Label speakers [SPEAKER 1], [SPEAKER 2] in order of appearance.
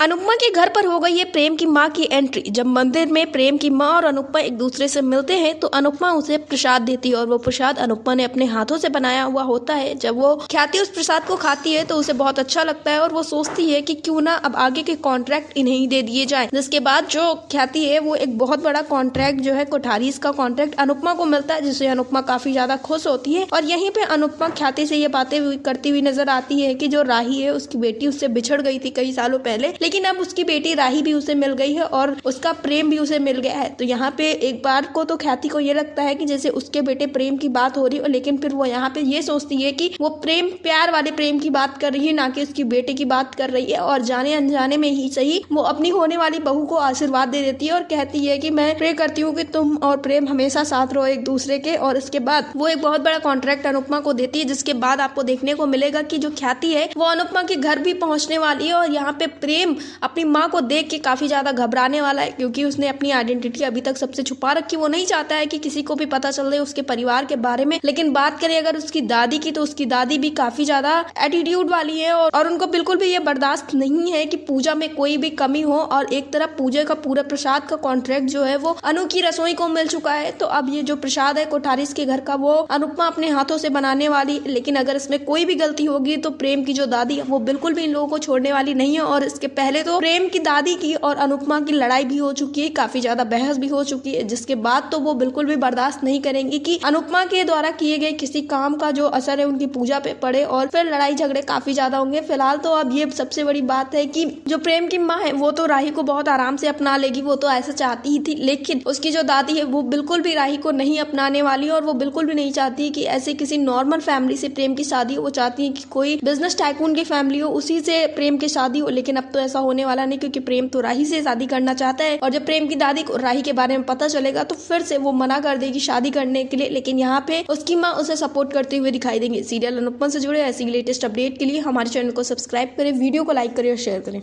[SPEAKER 1] अनुपमा के घर पर हो गई है प्रेम की माँ की एंट्री। जब मंदिर में प्रेम की माँ और अनुपमा एक दूसरे से मिलते हैं तो अनुपमा उसे प्रसाद देती है और वो प्रसाद अनुपमा ने अपने हाथों से बनाया हुआ होता है। जब वो ख्याति उस प्रसाद को खाती है तो उसे बहुत अच्छा लगता है और वो सोचती है कि क्यों ना अब आगे के कॉन्ट्रैक्ट इन्हें ही दे दिए जाए। जिसके बाद जो ख्याति है वो एक बहुत बड़ा कॉन्ट्रैक्ट जो है कोठारीज का कॉन्ट्रैक्ट अनुपमा को मिलता है, जिससे अनुपमा काफी ज्यादा खुश होती है। और यहीं पे अनुपमा ख्याति से ये बातें करती हुई नजर आती है कि जो राही है उसकी बेटी उससे बिछड़ गई थी कई सालों पहले, लेकिन अब उसकी बेटी राही भी उसे मिल गई है और उसका प्रेम भी उसे मिल गया है। तो यहाँ पे एक बार को तो ख्याति को ये लगता है कि जैसे उसके बेटे प्रेम की बात हो रही है, लेकिन फिर वो यहाँ पे ये सोचती है कि वो प्रेम प्यार वाले प्रेम की बात कर रही है, ना कि उसकी बेटे की बात कर रही है। और जाने अनजाने में ही सही वो अपनी होने वाली बहू को आशीर्वाद दे देती है और कहती है कि मैं प्रे करती हूँ कि तुम और प्रेम हमेशा साथ रहो एक दूसरे के। और इसके बाद वो एक बहुत बड़ा कॉन्ट्रैक्ट अनुपमा को देती है, जिसके बाद आपको देखने को मिलेगा कि जो ख्याति है वो अनुपमा के घर भी पहुंचने वाली है। और यहाँ पे प्रेम अपनी माँ को देख के काफी ज्यादा घबराने वाला है, क्योंकि उसने अपनी आइडेंटिटी अभी तक सबसे छुपा रखी। वो नहीं चाहता है कि किसी को भी पता चल रहे उसके परिवार के बारे में। लेकिन बात करें अगर उसकी दादी की, तो उसकी दादी भी काफी ज्यादा एटीट्यूड वाली है और उनको बिल्कुल भी ये बर्दाश्त नहीं है कि पूजा में कोई भी कमी हो। और एक तरफ पूजा का पूरा प्रसाद का कॉन्ट्रैक्ट जो है वो अनु की रसोई को मिल चुका है। तो अब ये जो प्रसाद है कोठारीज के घर का वो अनुपमा अपने हाथों से बनाने वाली, लेकिन अगर इसमें कोई भी गलती होगी तो प्रेम की जो दादी है वो बिल्कुल भी इन लोगों को छोड़ने वाली नहीं है। और इसके पहले तो प्रेम की दादी की और अनुपमा की लड़ाई भी हो चुकी है, काफी ज्यादा बहस भी हो चुकी है, जिसके बाद तो वो बिल्कुल भी बर्दाश्त नहीं करेंगी कि अनुपमा के द्वारा किए गए किसी काम का जो असर है उनकी पूजा पे पड़े और फिर लड़ाई झगड़े काफी ज्यादा होंगे। फिलहाल तो अब ये सबसे बड़ी बात है कि जो प्रेम की माँ है वो तो राही को बहुत आराम से अपना लेगी, वो तो ऐसा चाहती ही थी। लेकिन उसकी जो दादी है वो बिल्कुल भी राही को नहीं अपनाने वाली और वो बिल्कुल भी नहीं चाहती कि ऐसे किसी नॉर्मल फैमिली से प्रेम की शादी हो। वो चाहती है कि कोई बिजनेस टाइकून की फैमिली हो, उसी से प्रेम की शादी हो। लेकिन अब तो ऐसा होने वाला नहीं, क्योंकि प्रेम तो राही से शादी करना चाहता है। और जब प्रेम की दादी को राही के बारे में पता चलेगा तो फिर से वो मना कर देगी शादी करने के लिए। लेकिन यहाँ पे उसकी माँ उसे सपोर्ट करते हुए दिखाई देंगे। सीरियल अनुपमा से जुड़े ऐसी लेटेस्ट अपडेट के लिए हमारे चैनल को सब्सक्राइब करें, वीडियो को लाइक करें और शेयर करें।